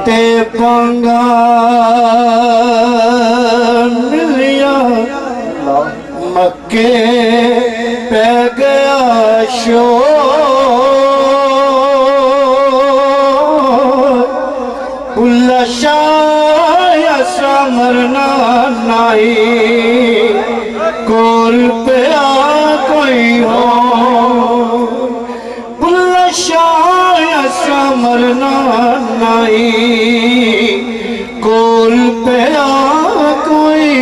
ते पंगा मिलिया मक्के पे गया शोर बुल्ला शाह मरना नहीं कोल पे आ कोई हो बुल्ला शाह मरना नहीं कोल पे आ कोई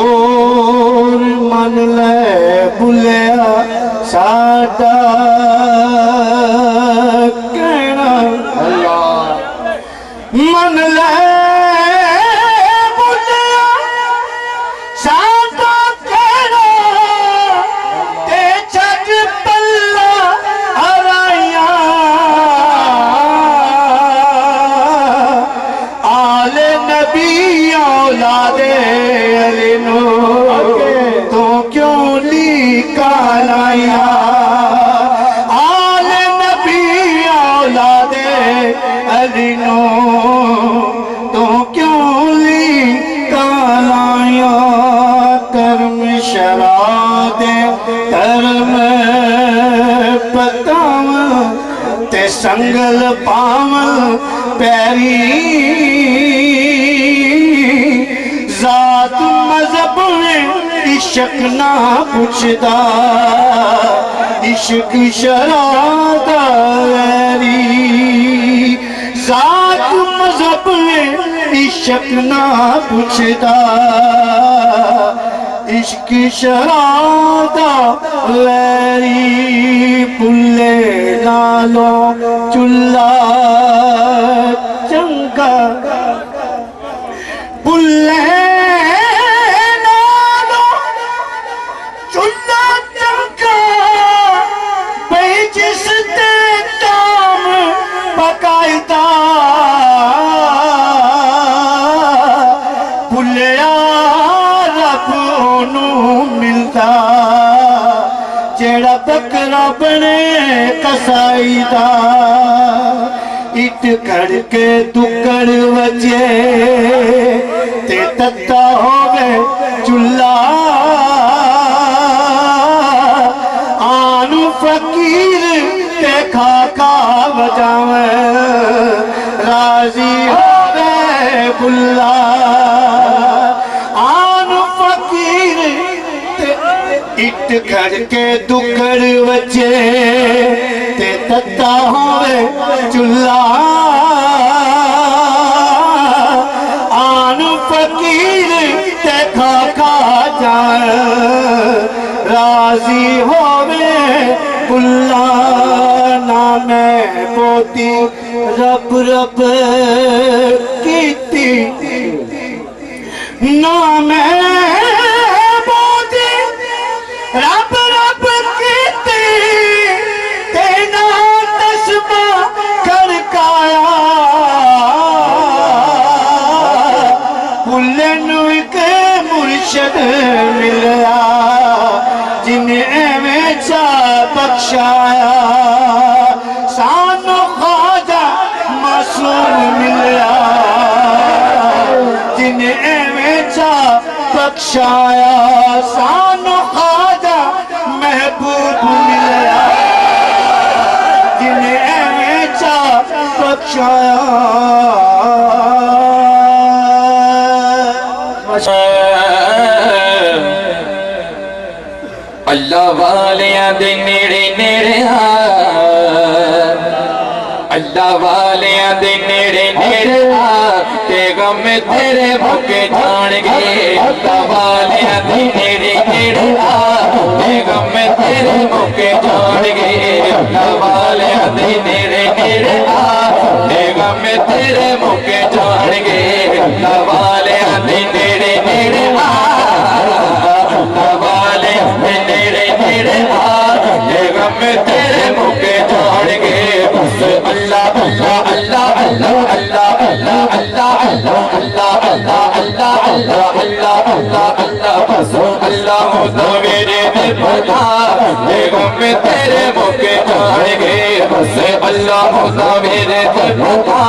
और मन ले बुलिया साडा कहना मन ले बुलिया साडा कहना ते छज पल्ला हराया आले नबी औलादे अली नो तो क्यों लीका लाया आले नबी औलादे अली नो तो क्यों लीका लाया कर्म शरादे कर्म पताव ते संगल पाव पैरी जात मजहब में इश्क ना पुछदा इश्क शरादा वैरी जात मजहब में इश्क ना पुछदा इश्क शरादा वैरी पुल्ले नालो चुल्ला चंगा पुल्ले नालो चुल्ला चंगा भाई जिस ते दाम बकायदा पुलिया रब ओनू मिलदा जेड़ा बकरा बने कसाई दा इट करके दुकड़ वजे ते तत्ता होवे चुल्ला आनू फकीर ते खाका बजावे राजी होवे बुल्ला आनू फकीर ते इट करके दुकड़ वजे ते तत्ता होवे चुल्ला आनू फकीर ते खाका जाए राजी होवे बुल्ला ना मैं पोती रब रब कीती ना मैं पोती रब रब कीती ते ना तस्बा खड़काया बुल्ले नू एक मुर्शद मिलया जिन्हें एवें चा बख्शाया सानू ख्वाजा मासूम मिलया जिन्हें एवें चा बख्शाया सानू ख्वाजा महबूब मिलया जिन्हें एवें चा बख्शाया अल्लाह वालिया दे नेड़े नेड़े अल्लाह वालिया दे नेड़े नेड़े ते गम तेरे मुके जान गए अल्लाह वालिया दे नेड़े नेड़े ते गम तेरे मुके जान गए अल्लाह वालिया दे नेड़े नेड़े ते गम तेरे मुके जान गए अल्लाह वालिया दे नेड़े नेड़े अल्लाह वालिया दे नेड़े नेड़े ते गम तेरे मुके जान गए बस अल्लाह अल्लाह अल्लाह अल्लाह अल्लाह अल्लाह अल्लाह अल्लाह अल्लाह अल्लाह अल्लाह अल्लाह अल्लाह अल्लाह बस अल्लाह तो मेरे पता गम तेरे मौके जाएंगे से अल्लाह होता मेरे पता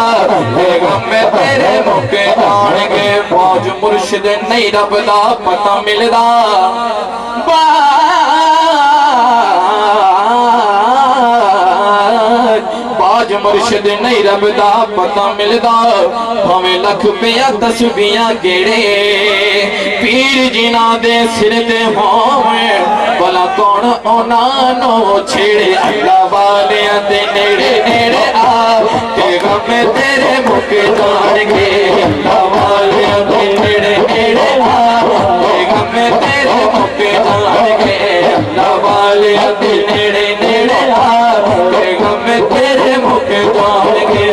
गम तेरे मौके जाएंगे मौज मुर्शिद नहीं रब दा पता मिलदा बाज मुर्शिद नहीं रब दा पता मिलदा भावें लख पिया तस्बीहां गेड़े पीर जिना दे सिर ते होवे भला कौन उन्हां नु छेड़े अल्लाह वालियां दे नेड़े नेड़े आ ते गम तेरे मुके जाणगे अल्लाह वालियां दे नेड़े नेड़े आ ते गम तेरे मुके जाणगे अल्लाह वालियां दे नेड़े नेड़े आ ते गम तेरे मुके जाणगे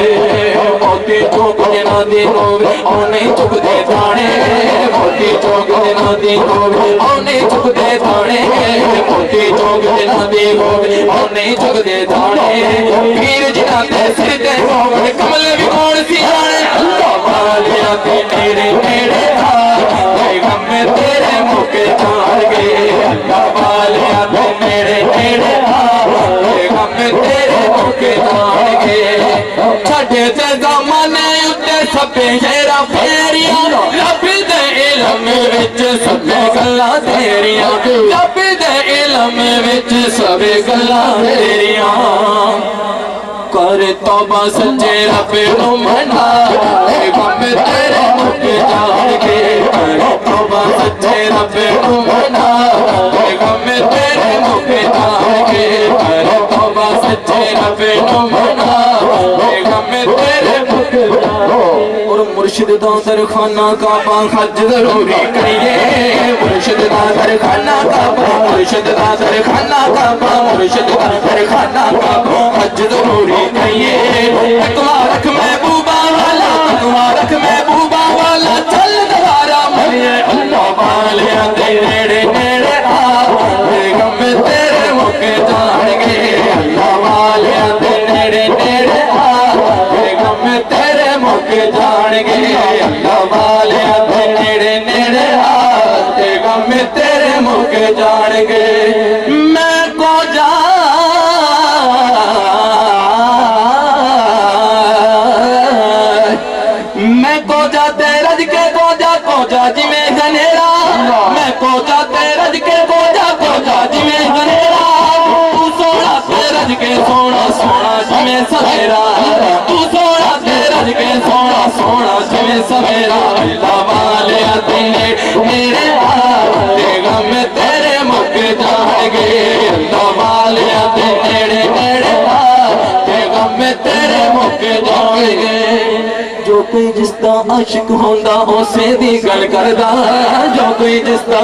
मोती चौक जना दी होवे ओने चुकदे थाने मोती चौक जना दी होवे ओने चुकदे थाने मोती चौक जना दी होवे ओने चुकदे थाने पीर जना दे सिर ते होवे कमल भी कौन सी जाने अल्लाह वालियां दे नेड़े नेड़े आ गम तेरे मुके जाणगे अल्लाह वालियां दे नेड़े नेड़े आ गम तेरे मुके जाणगे छड़े ते ज़माने उत्ते सभे हेरा फेरियां रब दे इल्म विच सभे गल्लां तेरियां रब दे इल्म विच सभे गल्लां तेरियां कर तौबा सच्चे रब नू मना गम तेरे मुके जाणगे कर तौबा सच्चे रब नू मना गम तेरे मुके जाणगे कर तौबा सच्चे रब नू मना गम तेरे मुके और मुर्शिद दा दरखाना काबा हज जरूरी करिए मुर्शिद दा दरखाना काबा मुर्शिद दा दरखाना काबा मुर्शिद दा दरखाना काबा हज जरूरी करिए तकवा रख महबूबा वाला तकवा रख महबूबा वाला चल दवारा मरिए अल्लाह वालियां दे नेड़े नेड़े आ गम तेरे मुके जाणगे अल्लाह वालियां दे नेड़े नेड़े आ गम तेरे मुके जाणगे अल्लाह वालियां दे नेड़े नेड़े आ गम तेरे मुके जाणगे मैं को जा मैं को जाते रज के को जा जिमें गनेरा मैं को जाते रज के को जा जिमें गनेरा तू सोना ते रज के सोना सोना जिमें सवेरा तू सोना ते रज के सोना सोना जिमें सवेरा अल्लाह वालियां दे नेड़े आ गम तेरे मुके जाणगे अल्लाह वालियां दे नेड़े नेड़े आ गम तेरे मुके जाणगे जो कोई जिसदा आशिक होंदा उसे दी गल करदा जो कोई जिसदा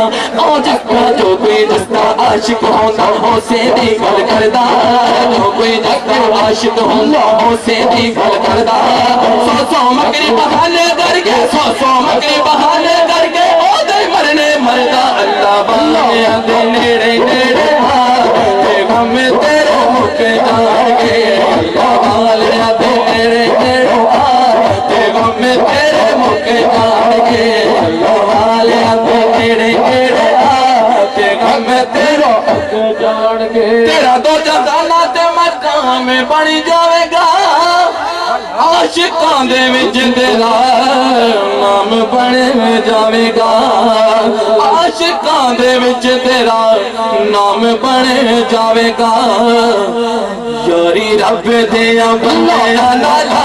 जो कोई जिसदा आशिक होंदा उसे दी गल करदा जो कोई जिसदा आशिक होंदा उसे दी गल करदा सौ मकरी बहाने करके सौ मकरी बहाने करके ओदे मरने मरदा अल्लाह वालियां दे नेड़े नेड़े आ गम तेरे मुके जाणगे अल्लाह वालियां दे नेड़े नेड़े आ गम तेरे मुके जाणगे अल्लाह वालियां दे नेड़े नेड़े आ गम तेरे मुके जाणगे तेरा दो जहाना ते मकाम बन जावेगा आशिकां दे विच तेरा नाम बन जावेगा आशिकां दे विच तेरा नाम बन जावेगा यारी रब दियां बंदियां नाला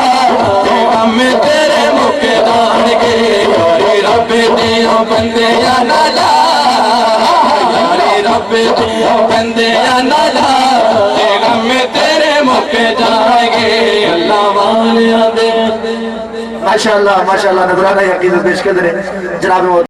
गम तेरे मुके जाणगे यारी रब दियां बंदियां नाला यारी रब दियां बंदियां नाला गम तेरे मुके जाणगे अल्लाह वालियां दे माशाअल्लाह नजराना यकीन पेश कर दे जनाब।